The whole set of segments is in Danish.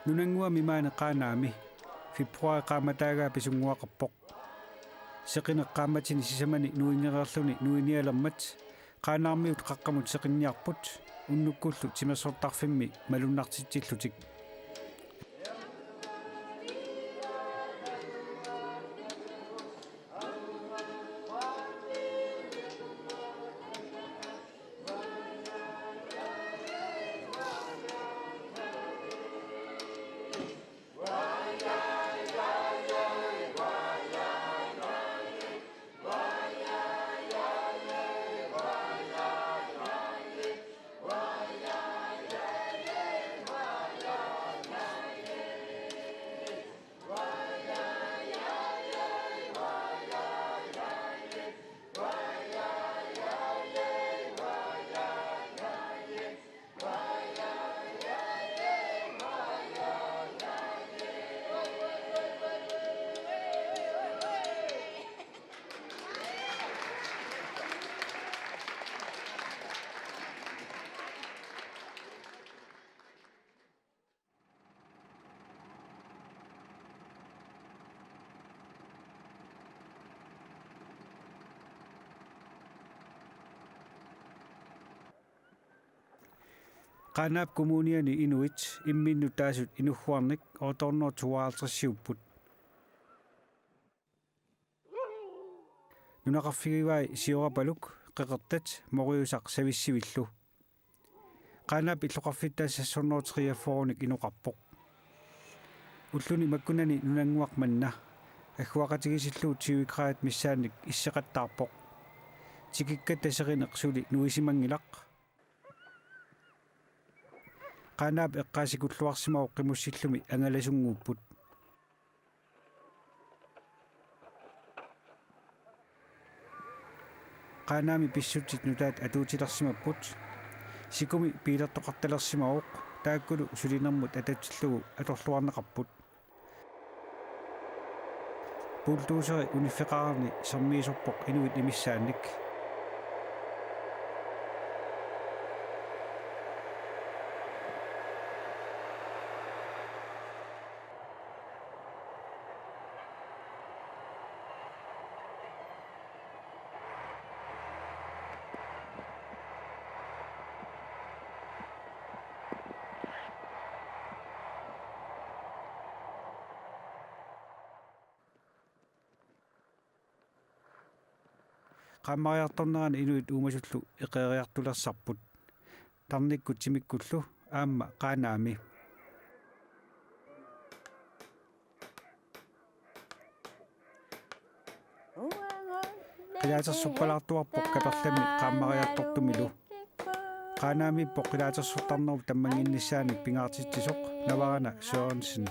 Nunannguami maani Qaanaami februari qaamataagaa pisunguaqarpoq seqineqqaamatini sisamani nuingereerluni nuinialermat Qaanaarmiut qaqqamut seqinniarput unnukkullu timasortarfimmi malunnartitsillutik Qaanaap kommuniani inuit imminnu taasut inugguarnik otornortuaartersiupput nunaqarfigivai siorapaluk qeqertat moriusaq savissivillu Qaanaap illoqarfittaassassornorteriafforunik inuqarpoq ulluni makkunani nunannguaqmanna аггуақатигисиллуу 20 градус миссааник иссеқаттаарпоқ тикикка тасериneq сули нуисимангилақ Qaanaap eqqaasikуллуарсимау qimуссиллуми ангаласунгууппут Qaanaami pissutsit nutaat atuutilersimapпут сикуми пилертоқарталерсимауоқ тааккулу сулинермут ататсиллугу аторлуарнеқарпут Bulldozer unifferarni sermiisorpoq inuit imissaannik qammariartornerani inuit uumasullu eqeeriartulersarput tarnikkut timikkullu aamma Qaanaami qilaatersuppalaartuarpoq kaperlami qammariartortumilu Qaanaami poqqilaatersortarnerup tammanginnissaanik pingaartitsisoq navarana Sørensen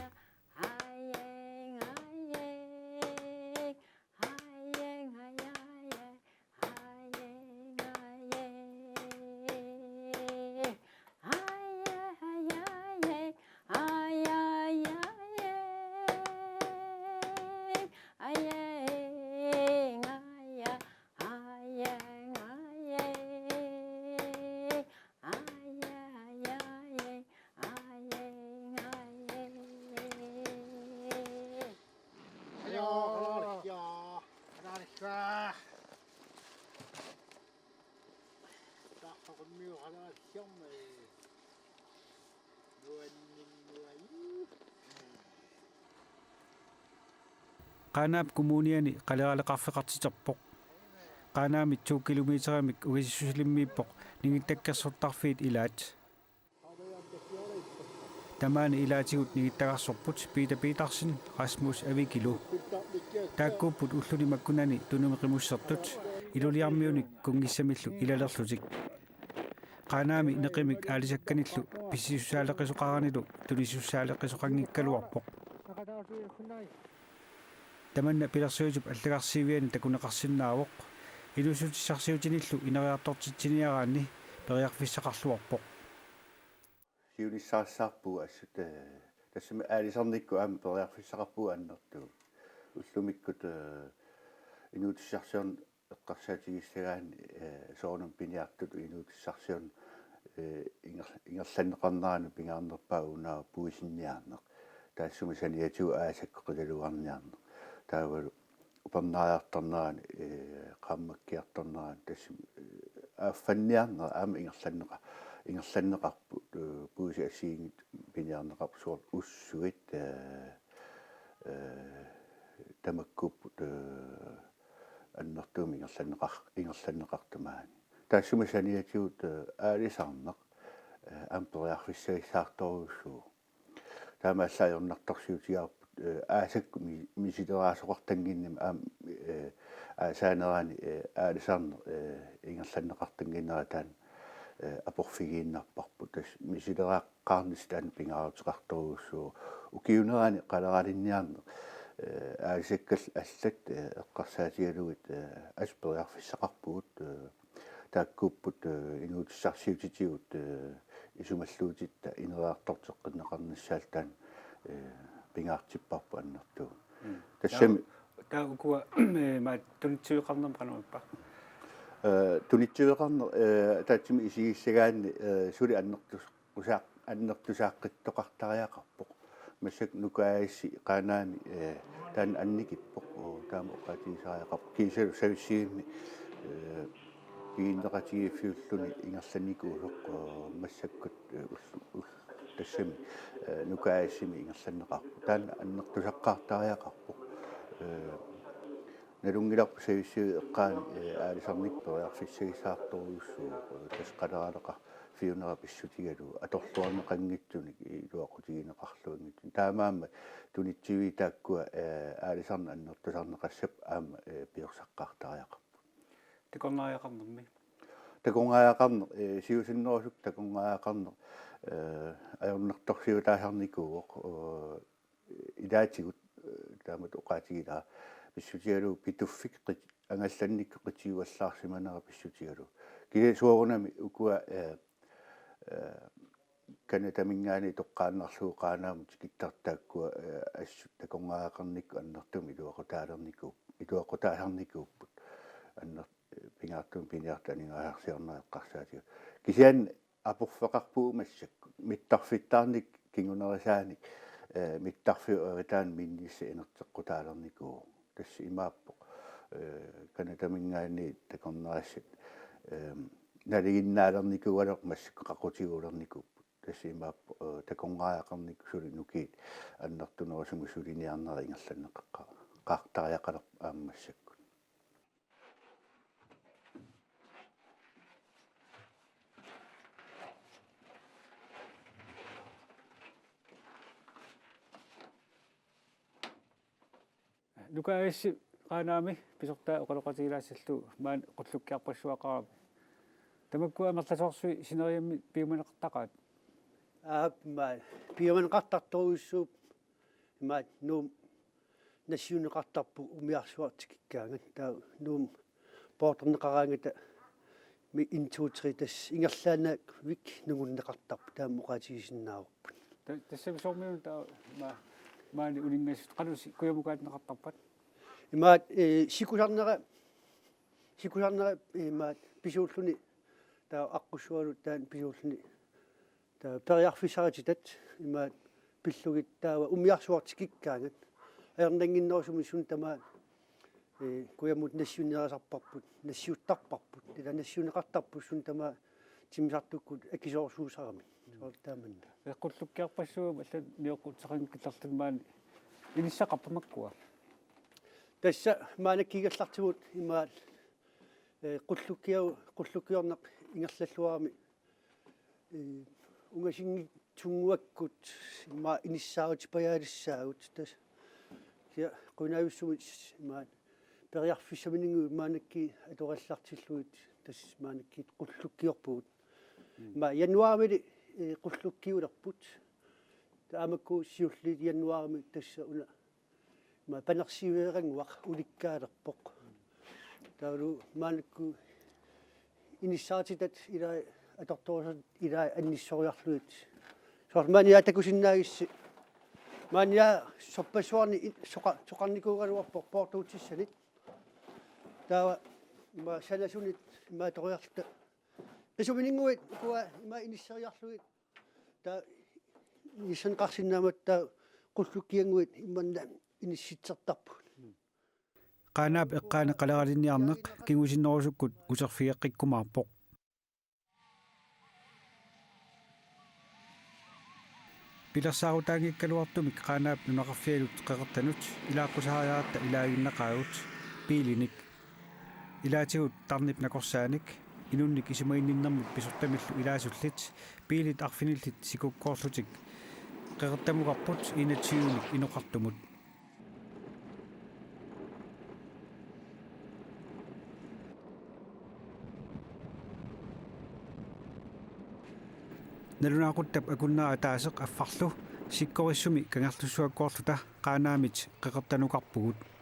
Qaanaap kommuniani qaleraleqarfeqartiterpoq Qaanaami 2 kilometeramik ugissuslimmiippoq ningittakkersortarfiit ilaat Tamaani ilaatigut nigittagarsorput Peter Petersen Rasmus Avikilu taakkuupput ulluni makkunani tunumeqimussertut iluliarmiunik kungissamillu ilalerlutik Qaanaami neqimik aalisakkanillu pissisussaaleqisoqaranilu tunissussaaleqisoqanngikkaluarpoq Tamanna pilersuutup allagarsiiviani takuneqarsinnaavoq ilusutissarsiutinillu ineriartortitsiniaraanni periarfissaqarluarpoq Siunissaassarpuu assut tassami aalisarnikku aam periarfissaqarpuu annertu ullumikkut inuutissarsiorn eqqarsaatigissagaan soornum piniartut inuutissarsiorn ingersanneqarnaanu pingaarnerpaa puisinniarneq taassumi saniatu aasakkoqiluarniarneq taavalu upernaariartarnerani qammakkiartarnerani tassum ааффанниарнера аама ингерсаннеқарпут пууси ассиингит пиниарнеқарпу суор уссуит тамаккуппут аннертууми ингерсаннеқартумаани таассума саниатиут аалисарнеқ ампериарфиссагиссаарторуссуу таамаассаажорнарторсиутигарпут аасакку мисилераасоқартангинним аам аасаанерани аалисарнеқ ингерсаннеқартангиннера таан апорфигииннарпарпут тас мисилерааққарнис таан пингаарутеқарторуссуу укиунерани қалералинниарнеқ аасаккал аллат эққарсаатигалугит аспериарфиссақарпугут тааккуппут инуутиссарсиутитигут исумаллуутитта инераартортеққиннеқарнассаалтаан пингаартиппарпу аннертуу тассами таакуа ма тунитсуиқарнам канамаппа тунитсуиқарнер таатсими исигиссагаанни сули аннертусааққиттоқартариақарпоқ массак нукаасси Qaanaami таан анникиппоқ таама оқатигисариақарпу кисалу сависсиимми пииннеқатигииффиуллуни ингерланникуусоқ массаккут тассами нукаассими ингерланнеқарпу таан аннертусаққартариақарпоқ налунгиларпу сависсиу эққаани аалисарникпериарфиссагисаарторуйуссуу тас қалералеқа фиунера писсутигалу аторлуарнеқангитсуник илуақутигинеқарлуингитсун таамаама тунитсиви тааккуа аалисарна аннертусарнеқассап аама пиорсаққартариақарпу таконгааяқарнер сиусиннерусук таконгааяқарнер ajornertorsiutaasarnikuuq ilaatигут таамат оқаатигилаа писсутигалу питуффик қит ангалланникку қитиуаллаарсиманера писсутигалу килисуорунами укуа канатамингаани тоққааннарлуу Qaanaami киттартааккуа ассут таконгаақарникку аннертум илуақутаасарникууппут аннер пингаартум пиниартанигаасиорнеэққарсаатига кисиан апорфеқарпуумассакку миттарфиттаарник кингунерисааник миттарфиуэритаан миннисса инертеққутаалерникуу тасси имааппо канатамингаани такорнерассат налигиннаалерникуалеқ массаққақутигуулерникуппут тасси имааппо таконгааяқарник сули нукиит аннертунерусуму сулиниарнера ингерланнеқаққа qaartariaqalaq aammassakku Nukaassi Qaanaami pisortaa oqaloqatigilaassallu maan qullukkiarpassuaqarab tamakkua amerlasorsui sineriammi piumaneqartaqaat maa piumaneqartartoruissuup maa nuum nassiuneqartarpu umiarsuartikikkaangat taa nuum porterneqaraangata mi intuutritas ingerlaanaak vik nugunneqartarpu taam oqatigisinnaaruppu tassami sormiun taa maani uningassut qalusi kuyamukaatneqartarpat imaat sikusarnera imaat pisuulluni taa aqqussualu taan pisuulluni taa periarfissarititat imaat pillugit taava umiarsuartikikkaangat aernanginnerusumi sun tamaa kuyamut nassiunnerasarparput nassiuttarparput ila nassiuneqartarput sun tamaa timisartukkut akisoorsuusarami soortaamanna qullukkiarpassuum allan niuqqutseqankillartun maani inissaqarpamakkua tassa maanakkigallartigut imaat qullukkiorneq ingerlalluarami ungasingi tunguakkut imaa inissaautipajaalissagut tas ja qunaayussumit imaat periarfissamininguu maanakki atorallartilluit tas maanakkiit qullukkiorpugut imaa januarimili qullukkiulerput taamakku siullit januarimi tassa una ma panersiueranguaq ulikkaalerpoq taalu maanakku inissaatitat ila atortorsat ila annissoriarluit sormania takusinnaagissi maania soppasuarni soqarnikuugaluarpoq portuutissani taawa ma sanasunit ma toriarta Isumininguit kuwa ima inissariarluit ta nissan qarsinnamat ta qullukianguit immanna inissitsertarpu. Qaanaap eqqaana qaleralinniarneq kingusinnerusukkut userfigeqqikkumaarpoq. Pilersaarutaangikkaluartumik qaanaap nunaqarfialut qeqertanut ilaaqqusaariaratta ilaaginnaqaagut piilinik ilaatigut tarnip nakorsaanik inunnik isumainninnermut pisortamillu ilaasullit piilit arfinillit sikukkoorlutik qeqertamuqarput inatsiunik inoqartumut nalunaaquttab akunnaa taaseq affarlu sikkorissumi kangerlussuakkoorluta qaanaamit qeqertanuqarpugut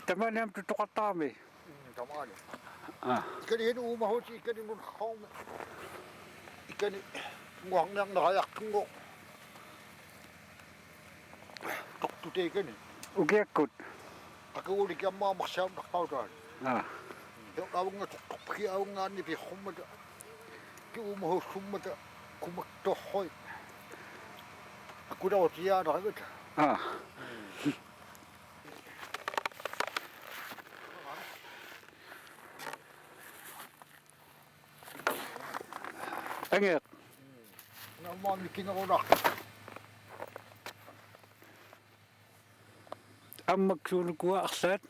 Tamani am tutuqattaami. Tamani. Ikani hen uumahut ikani mun khaum. Ikani muangnang naqayartungo. Toqtute ikani. Ukiakkut. Akuuli kiammaa marsaam naqautaan. Aunga toqki aungaanni pi khummata. Ki uumahut khummata kumaktohoi. Akuda otia naqagata. Angek. Namma mikinarunaq. Ammaksuunukua arsaat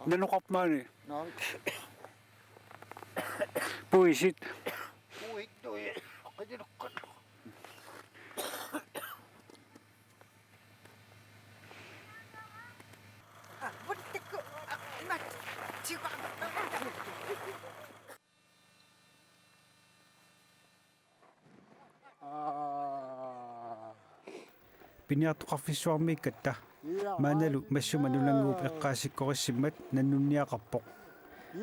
nanuqarmaani Nang. puisit Uittui. Qajinukkat. piniartuqarfissuarmiikkatta maanalu massuma nunanguup eqqaasikkorissimmat nannunniaqarpoq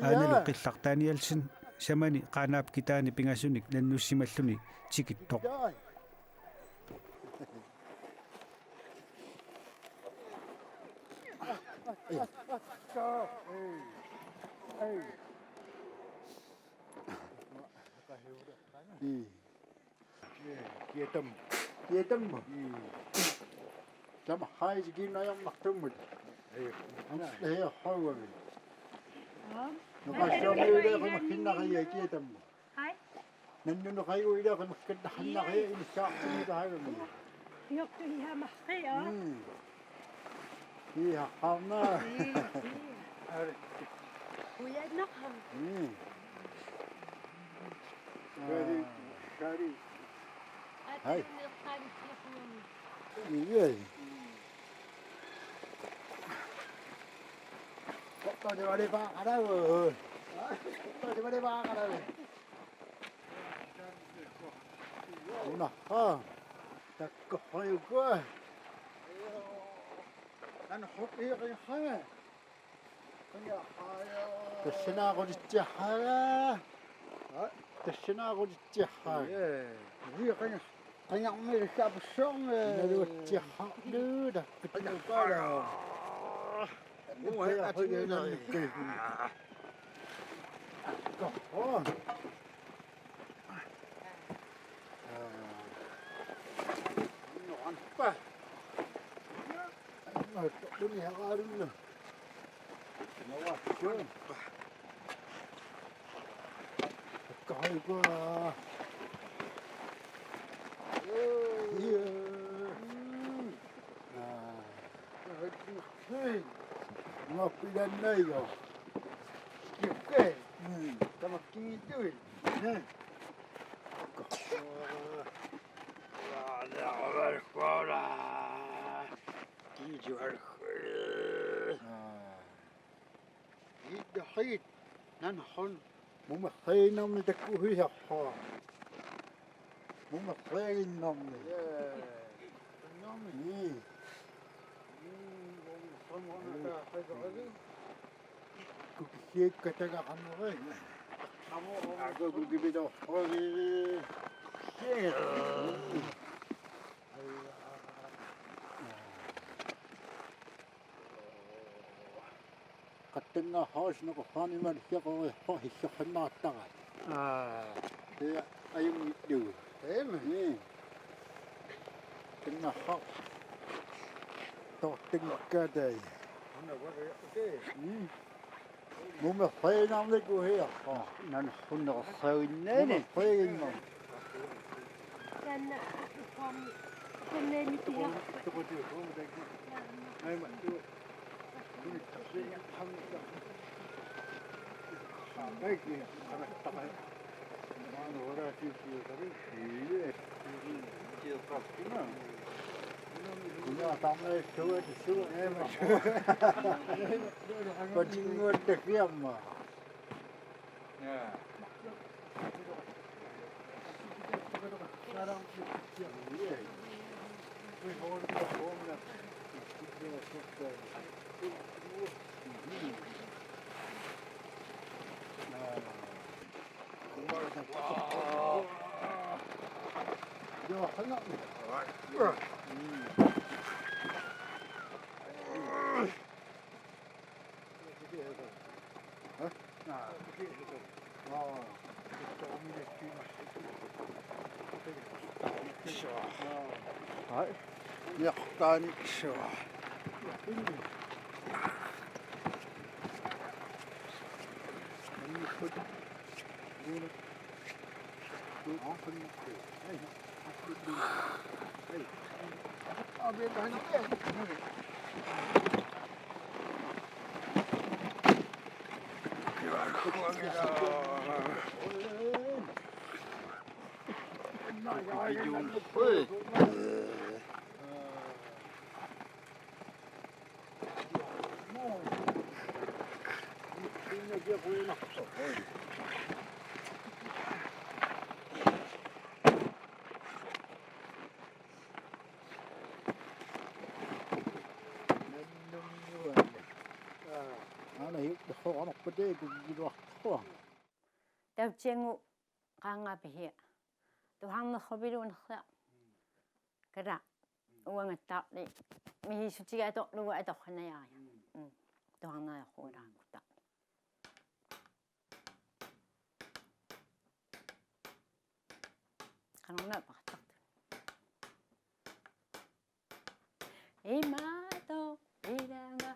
aanalu qillartaanialsin samani qaanaap kitaani pingasunik nannussimalлуни tikittoq Kietam. Tam hai jigin ayam maktumut. هي حلوة Ôm. نقاشوا إلى مكنا هي كده Hai. ننو خيو إلى مكنا حنا هي إن شاء الله هذا Yok hiha mahqi ah. فيها حنا Kuya nakam. شاري Hai. إيه tôi đi vào đây ba ở đâu rồi tôi đi vào đây ba ở đâu đúng nào ta có hơi quá anh hút đi cái hai تشنا قد تجحها تشنا قد تجحها هي قن يعمل الشعب الشام نلو تجحها ده كتير قارا مو هي أتينا كيف كهون نعنفه الدنيا غارنا نواشون كهيبا ngọc đi đến đây rồi kịp kê ta mặc kỹ tươi nè حيد ننحن ممثلين من تكوهي حقا ممثلين من كيف كتجا حمرين أقول كبيرة حري قتلنا حاش نقصان من شقه حاش شحنا تغل هي أيام يدور أيام قتلنا حاش تقتل كذا ممثلين عملوا هي نحن غصينين ممثلين Kan kan ni tiha. Punya tamu suwe suwe emang. Bajingan dek diam mah. Ya. Sekarang dia. Wih, orang kita bohong lah. Dia suka. Nah. Wow. Yo, hangat ni. يقطعني شوى أنا يدخل أنا بديك ويروح Tawchengu Qaanaami hiya. Tuhang khabiru nkhya. Kara uang atli mihi sutiga to lu ato khana ya. Tuhang na khura kuta. Kanona paktak. Imato idanga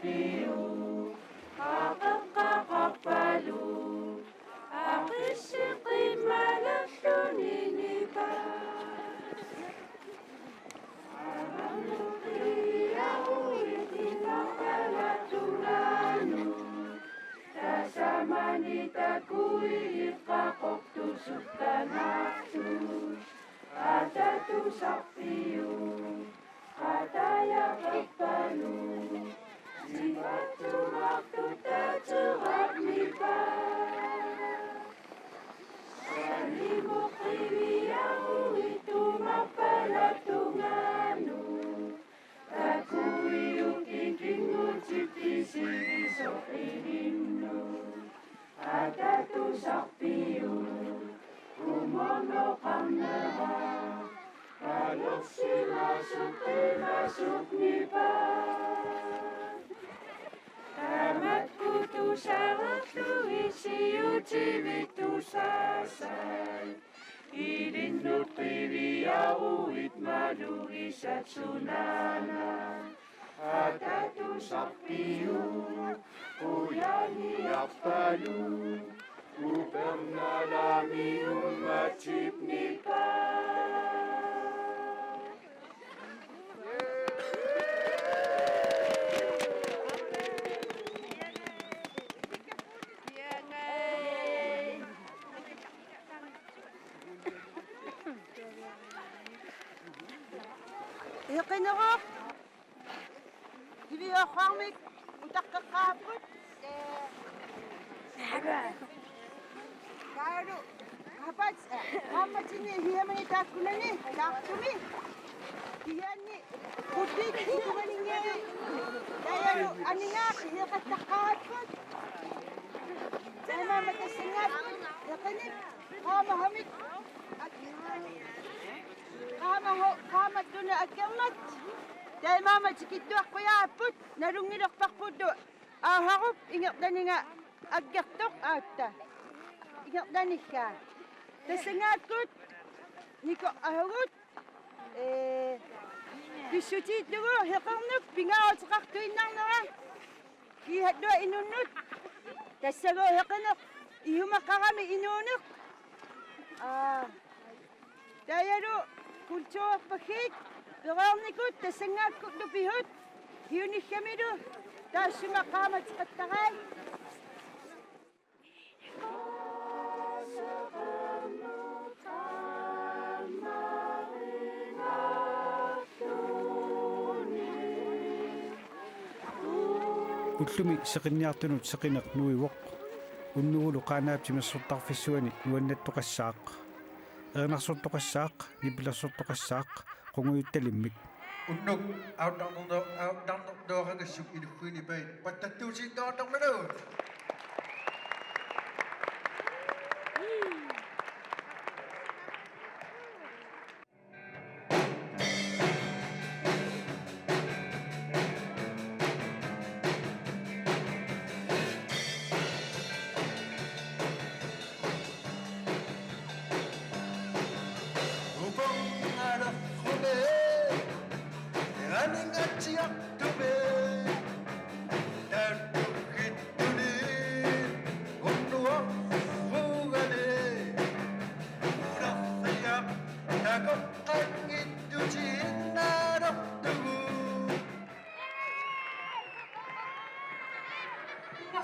tusakpiu Qaqaqqaqappalu Aqisiqi malalluninipa Amamuqiyauitinaqalatunanu Tasamanita kuiqaqoktusuktanaqtu Atatu sakpiu Ataya kappalu Sifatu waktu tercerak nipa Sanimuqiyau itu mapalatunganu Takuyukikingu cipisi soqirinu Atatu sakpiu Kumono kamnaha Kalau si masuk nipa Tamat kutu sawatu isiu civitu sasai Idindut kiriau itmadu isat sunana Atatu sakpiu Uyani appalu Upernalami umacip nipa KNR Divi Khaamik utaqqaqqaaput Kaaru hapats hammatini hiyamani taakkunani taaqqumi hiyani kuddit hikumaningi tayaru aningaaq hiqattaqqaaput Sama matasingat yaqanit qaamahamik qaamatuna akkermat taimama tikittuaqquyaapput nalungilerparputtu aaharup ingertaninga akkertoq aatta ingertanikkaa tassangaatkut niko ahagut pissutiitlugu heqernuk pingaarutiqartuinnarnera kiihattua inunnut tassagu heqeneq ihumaqqarami inuuneq tayaru kultuurpaggiit pereernikut tassangaatkut lupihut hiuniggamilu taassuma qaamatiqattaraai Ullumi seqinniartunut seqineq nuivoq unnugulu qaanaaptimersortarfissuani nuannattoqassaaq ernarsortoqassaaq nipilersortoqassaaq qunguyuttalimmik Unnuk outdooragassuk iluffuini pait pattattuusiinnoornerlu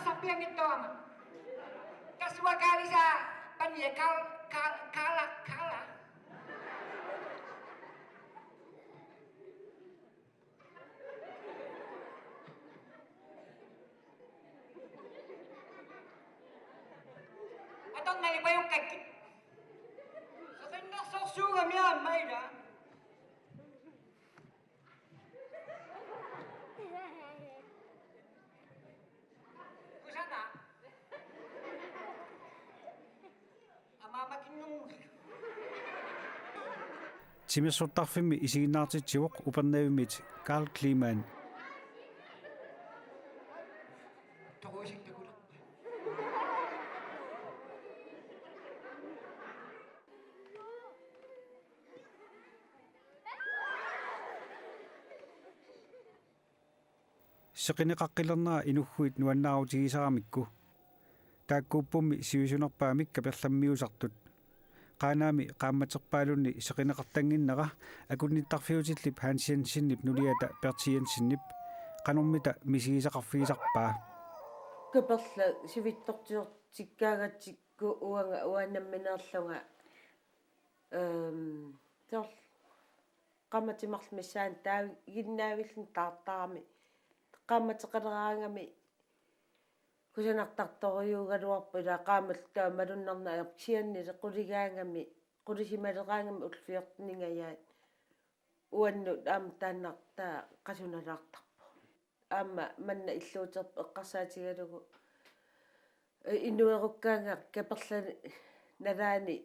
Sapiang ito ama. Kaswa kali sa panya kala. Atong naliba yung kagkit. Sa kanya sosuga miya may da. Timersortarfimmi isiginnaartitsiuq upernavimit Karl Kliman seqiniqaqqilernaa inugguit nuannaaruutigisaaramikku taakkuuppummi siusunerpaamik kaperlammiusartut Qaanaami qaammaterpaalunni seqiniqartanginnera akunnittarfiutillip hansiansinnip nuliata pertiansinnip qanormita misigisaqarfigisarpaa kaperla sivittortiortikkaagatikku uannammineerlunga tor qammatimarlmissaan taaginnaavillun taartarami qaammatеқалераангами кусанартарторюугалуарпу ила qaammaltaa малуннарна сианниле qулигаангами qулисималераангами улфиортнингаяат уанну аама тааннартаа qasuналаартарпу аама манна иллуутерпу эққарсаатигалугу иннуеруккаанга каперлани налаани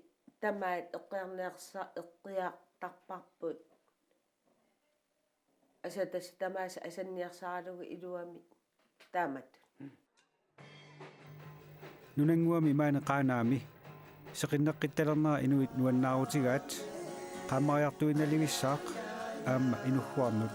тамаат эққиарниарпарпут асатас тамааса асанниарсааралугу илуами таамат Nunannguami maani Qaanaami seqinneqqittalernaa inuit nuannaaruutigaat qaamariartuinalivissaaq aamma inugguarnut